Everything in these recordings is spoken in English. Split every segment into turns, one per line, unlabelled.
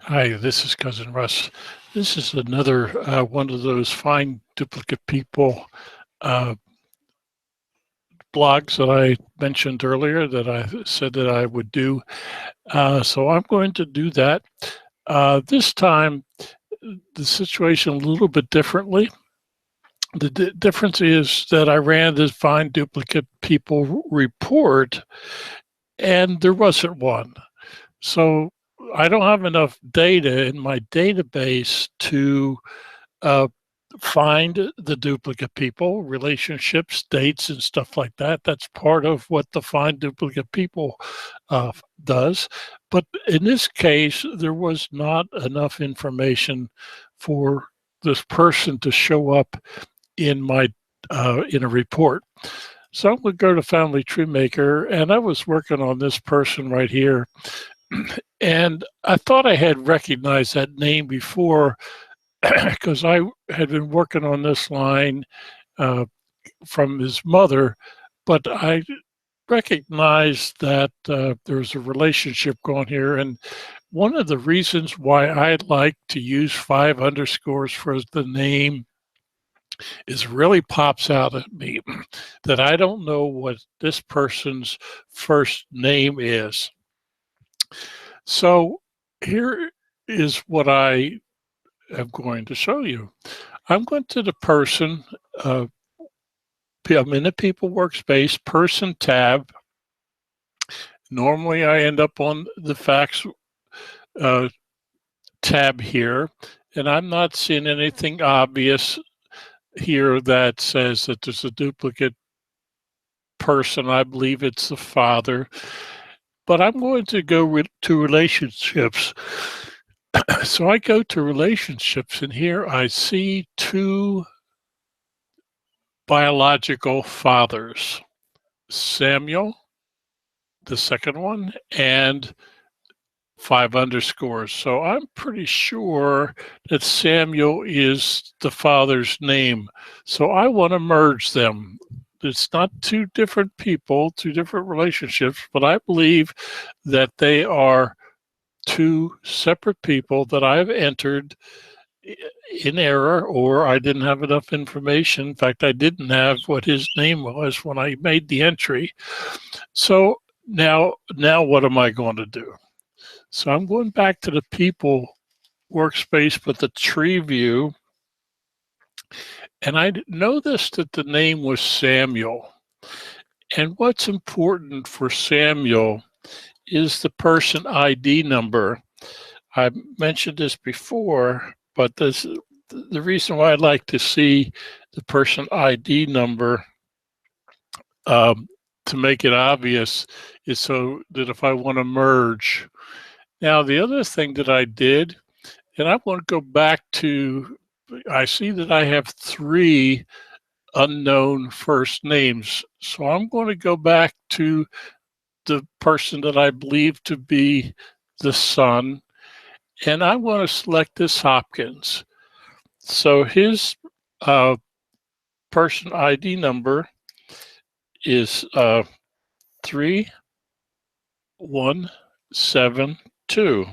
Hi, this is Cousin Russ. This is another one of those find duplicate people uh, blogs that I mentioned earlier that I said that I would do. So I'm going to do that. This time, the situation a little bit differently. The difference is that I ran the find duplicate people report and there wasn't one. So I don't have enough data in my database to uh, find the duplicate people, relationships, dates, and stuff like that. That's part of what the find duplicate people does. But in this case, there was not enough information for this person to show up in my in a report. So I'm going to go to Family Tree Maker, and I was working on this person right here, and I thought I had recognized that name before because I had been working on this line uh, from his mother, but I recognized that there's a relationship going here. And one of the reasons why I like to use 5 underscores for the name is really pops out at me that I don't know what this person's first name is. So here is what I am going to show you. I'm going to the person, I'm in the people workspace, person tab. Normally I end up on the facts uh, tab here, and I'm not seeing anything obvious here that says that there's a duplicate person. I believe it's the father, but I'm going to go to relationships. So I go to relationships, and here I see 2 biological fathers, Samuel, the second one, and 5 underscores. So I'm pretty sure that Samuel is the father's name. So I want to merge them. It's not 2 different people, 2 different relationships, but I believe that they are 2 separate people that I've entered in error, or I didn't have enough information. In fact, I didn't have what his name was when I made the entry. So now what am I going to do? So I'm going back to the people workspace with the tree view. And I noticed that the name was Samuel. And what's important for Samuel is the person ID number. I mentioned this before, but the reason why I'd like to see the person ID number to make it obvious is so that if I want to merge. Now, the other thing that I did, and I want to go back to, I see that I have 3 unknown first names. So I'm going to go back to the person that I believe to be the son, and I want to select this Hopkins. So his person ID number is 3172.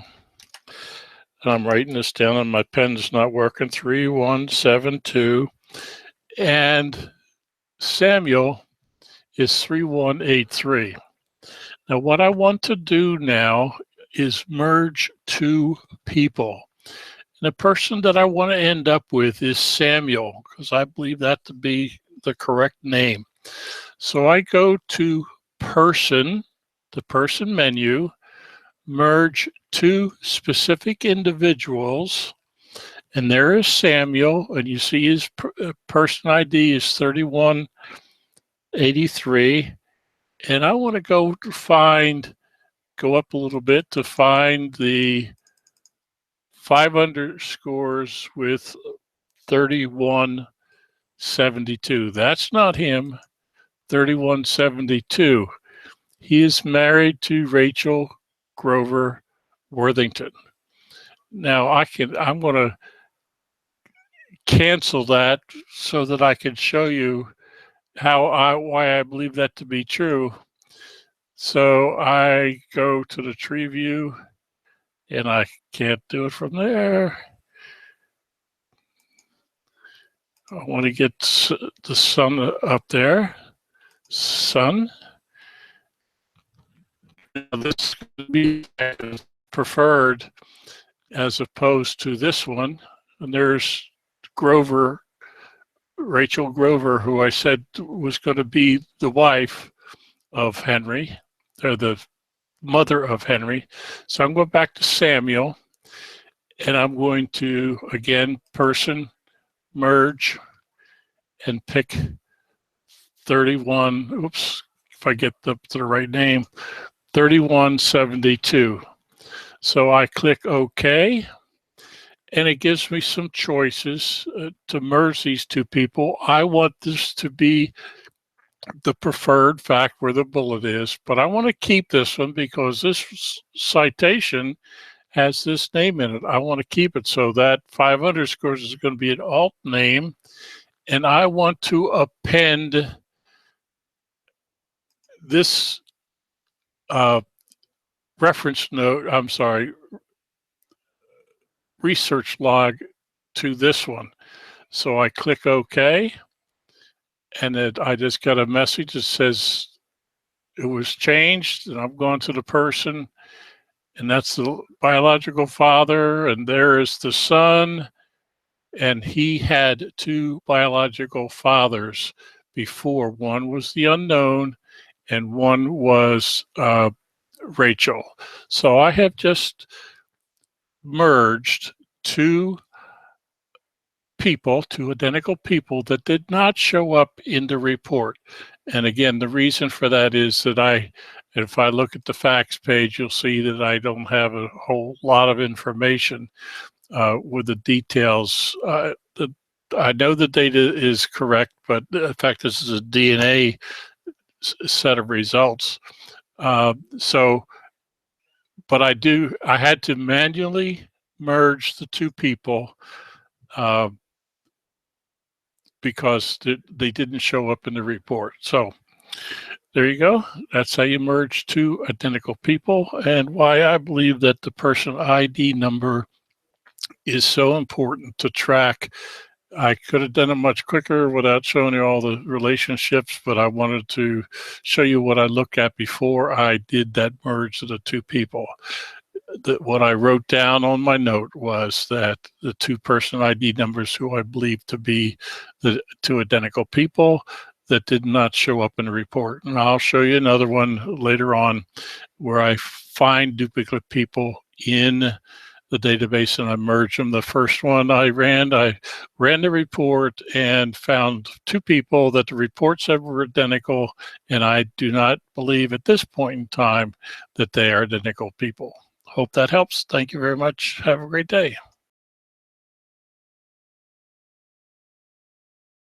And I'm writing this down and my pen's not working. 3172. And Samuel is 3183. Now, what I want to do now is merge 2 people. And the person that I want to end up with is Samuel, because I believe that to be the correct name. So I go to person, the person menu, merge 2 specific individuals, and there is Samuel, and you see his person ID is 3183, and I want to go up a little bit to find the 5 underscores with 3172. That's not him. 3172. He is married to Rachel Grover Worthington. Now I'm going to cancel that so that I can show you why I believe that to be true. So I go to the tree view and I can't do it from there. I want to get the sun up there. Sun. Now this could be preferred as opposed to this one. And there's Grover, Rachel Grover, who I said was going to be the wife of Henry, or the mother of Henry. So I'm going back to Samuel, and I'm going to, again, person, merge, and pick 31, oops, if I get the right name, 3172. So I click OK, and it gives me some choices to merge these two people. I want this to be the preferred fact where the bullet is, but I want to keep this one because this citation has this name in it. I want to keep it, so that 5 underscores is going to be an alt name, and I want to append this reference note, I'm sorry, research log to this one. So I click OK, and I just got a message that says it was changed, and I'm going to the person, and that's the biological father, and there is the son, and he had 2 biological fathers before. One was the unknown, and one was Rachel. So I have just merged 2 people, 2 identical people that did not show up in the report. And again, the reason for that is that if I look at the facts page, you'll see that I don't have a whole lot of information with the details. I know the data is correct, but in fact, this is a DNA set of results. But I had to manually merge the 2 people because they didn't show up in the report. So there you go. That's how you merge 2 identical people, and why I believe that the person ID number is so important to track. I could have done it much quicker without showing you all the relationships, but I wanted to show you what I looked at before I did that merge of the 2 people. What I wrote down on my note was that the 2 person ID numbers who I believe to be the 2 identical people that did not show up in the report. And I'll show you another one later on where I find duplicate people in the database and I merge them. The first one I ran the report and found 2 people that the report said were identical, and I do not believe at this point in time that they are identical people. Hope that helps. Thank you very much. Have a great day.